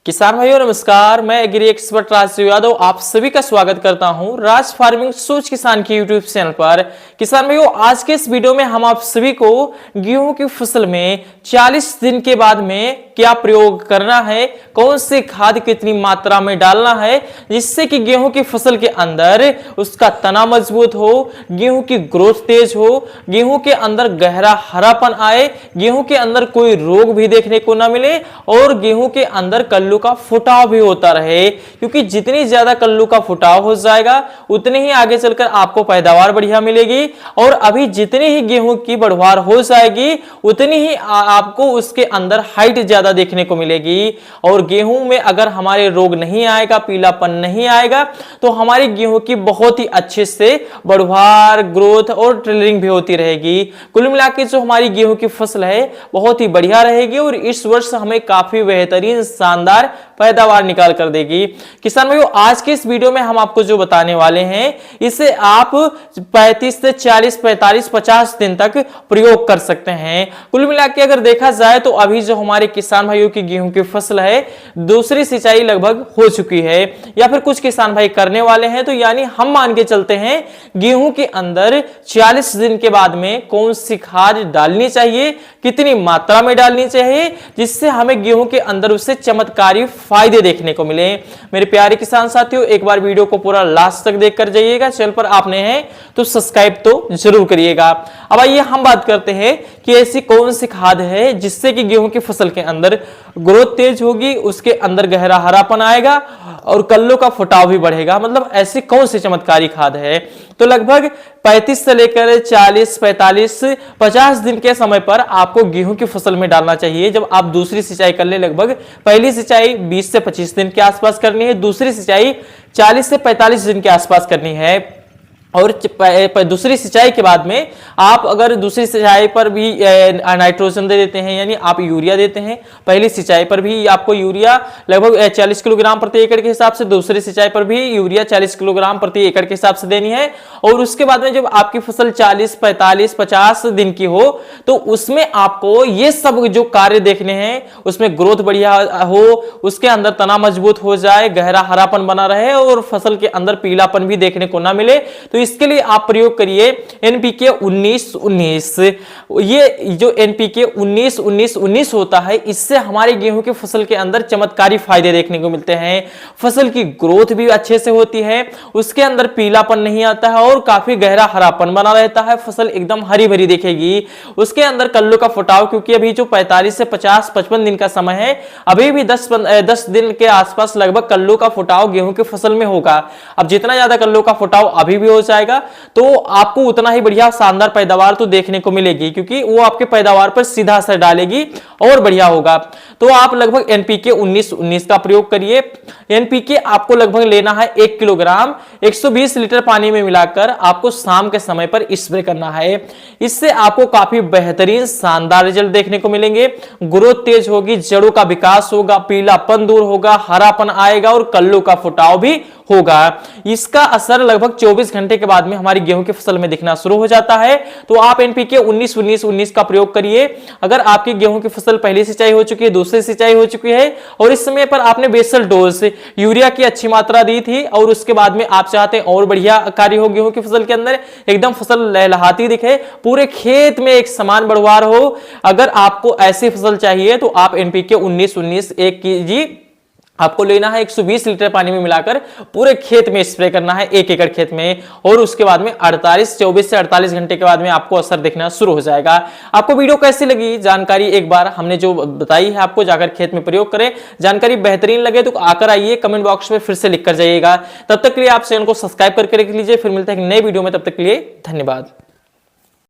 किसान भाइयों नमस्कार, मैं एग्री एक्सपर्ट राज यादव आप सभी का स्वागत करता हूं राज फार्मिंग सोच किसान की यूट्यूब चैनल पर। किसान भाइयों, आज के इस वीडियो में हम आप सभी को गेहूं की फसल में 40 दिन के बाद में क्या प्रयोग करना है, कौन सी खाद कितनी मात्रा में डालना है, जिससे कि गेहूं की फसल के अंदर उसका तना मजबूत हो, गेहूं की ग्रोथ तेज हो, गेहूं के अंदर गहरा हरापन आए, गेहूं के अंदर कोई रोग भी देखने को ना मिले और गेहूं के अंदर कल्लू का फुटाव भी होता रहे। क्योंकि जितनी ज्यादा कल्लू का फुटाव हो जाएगा उतनी ही आगे चलकर आपको पैदावार बढ़िया मिलेगी और अभी जितनी ही गेहूं की बढ़वार हो जाएगी उतनी ही आपको उसके अंदर हाइट ज्यादा देखने को मिलेगी। और गेहूं में अगर हमारे रोग नहीं आएगा, पीलापन नहीं आएगा, तो हमारी गेहूं की बहुत ही अच्छे से बढ़वार, ग्रोथ और ट्रिलिंग भी होती रहेगी। कुल मिलाकर जो हमारी गेहूं की फसल है बहुत ही बढ़िया रहेगी और इस वर्ष हमें काफी बेहतरीन शानदार पैदावार निकाल कर देगी। किसान भाइयों, आज के इस वीडियो में हम आपको जो बताने वाले हैं इसे आप 35 से 40, 45, 50 दिन तक प्रयोग कर सकते हैं। कुल मिलाकर अगर देखा जाए तो अभी जो हमारे किसान भाइयों की गेहूं की फसल है दूसरी सिंचाई लगभग हो चुकी है या फिर कुछ किसान भाई करने वाले हैं, तो यानी हम मान के चलते हैं गेहूं के अंदर 40 दिन के बाद में कौन सी खाद डालनी चाहिए, कितनी मात्रा में डालनी चाहिए, जिससे हमें गेहूं के अंदर उससे चमत्कारी फायदे देखने को मिले। मेरे प्यारे किसान साथियों, एक बार वीडियो को पूरा लास्ट तक देखकर जाइएगा। चैनल पर आपने हैं तो सब्सक्राइब तो जरूर करिएगा। अब आइए हम बात करते हैं कि ऐसी कौन सी खाद है जिससे कि गेहूं की फसल के अंदर ग्रोथ तेज होगी, उसके अंदर गहरा हरापन आएगा और कल्लों का फुटाव भी बढ़ेगा। मतलब ऐसी कौन सी चमत्कारी खाद है? तो लगभग 35 से लेकर 40, 45, 50 दिन के समय पर आपको गेहूं की फसल में डालना चाहिए। जब आप दूसरी सिंचाई कर ले, लगभग पहली सिंचाई 20 से 25 दिन के आसपास करनी है, दूसरी सिंचाई 40 से 45 दिन के आसपास करनी है और दूसरी सिंचाई के बाद में आप अगर दूसरी सिंचाई पर भी नाइट्रोजन दे देते हैं, यानी आप यूरिया देते हैं, पहली सिंचाई पर भी आपको यूरिया लगभग 40 किलोग्राम प्रति एकड़ के हिसाब से, दूसरी सिंचाई पर भी यूरिया 40 किलोग्राम प्रति एकड़ के हिसाब से देनी है। और उसके बाद में जब आपकी फसल 40, 45, 50 दिन की हो तो उसमें आपको ये सब जो कार्य देखने हैं, उसमें ग्रोथ बढ़िया हो, उसके अंदर तना मजबूत हो जाए, गहरा हरापन बना रहे और फसल के अंदर पीलापन भी देखने को ना मिले, तो इसके लिए आप प्रयोग करिए एनपीके 19-19। ये जो एनपीके 19-19-19 होता है, इससे हमारे गेहूं की फसल के अंदर चमत्कारी फायदे देखने को मिलते हैं। फसल की ग्रोथ भी अच्छे से होती है, उसके अंदर पीलापन नहीं आता है और काफी गहरा हरापन बना रहता है, फसल एकदम हरी भरी दिखेगी। उसके अंदर कल्लों का फुटाव, क्योंकि अभी जो 45 से 50, 55 दिन का समय है, अभी भी 10 दिन के आसपास लगभग कल्लों का फुटाव गेहूं की फसल में होगा। अब जितना ज्यादा कल्लों का फुटाव अभी भी हो जाएगा तो आपको उतना ही बढ़िया शानदार पैदावार तो देखने को मिलेगी, क्योंकि वो आपके पैदावार पर सीधा असर डालेगी और बढ़िया होगा। तो आप लगभग एनपीके 19-19 का प्रयोग करिए। एनपीके आपको लगभग लेना है 1 किलोग्राम 120 लीटर पानी में मिलाकर आपको शाम के समय पर स्प्रे करना है। इससे आपको काफी बेहतरीन शानदार रिजल्ट देखने को मिलेंगे। ग्रोथ तेज होगी, जड़ों का विकास होगा, पीलापन दूर होगा, हरापन आएगा और कल्लों का फुटाव भी होगा। इसका असर लगभग 24 घंटे के बाद में हमारी गेहूं की फसल में दिखना शुरू हो जाता है। तो आप एनपीके 19-19-19 का प्रयोग करिए। अगर आपकी गेहूं की फसल पहली सिंचाई हो चुकी है, दूसरी सिंचाई हो चुकी है और इस समय पर आपने बेसल डोज यूरिया की अच्छी मात्रा दी थी और उसके बाद में आप चाहते हैं और बढ़िया कार्य हो गेहूं की फसल के अंदर, एकदम फसल लहलहाती दिखे, पूरे खेत में एक समान बढ़वार हो, अगर आपको ऐसी फसल चाहिए तो आप एनपीके 19-19 1 कीजिए। आपको लेना है 120 लीटर पानी में मिलाकर पूरे खेत में स्प्रे करना है, 1 एकड़ खेत में, और उसके बाद में 24 से 48 घंटे के बाद में आपको असर दिखना शुरू हो जाएगा। आपको वीडियो कैसी लगी, जानकारी एक बार हमने जो बताई है आपको, जाकर खेत में प्रयोग करें। जानकारी बेहतरीन लगे तो आकर आइए, कमेंट बॉक्स में फिर से लिख कर जाइएगा। तब तक के लिए आप चैनल को सब्सक्राइब करके रख लीजिए। फिर मिलते हैं एक नए वीडियो में, तब तक के लिए धन्यवाद।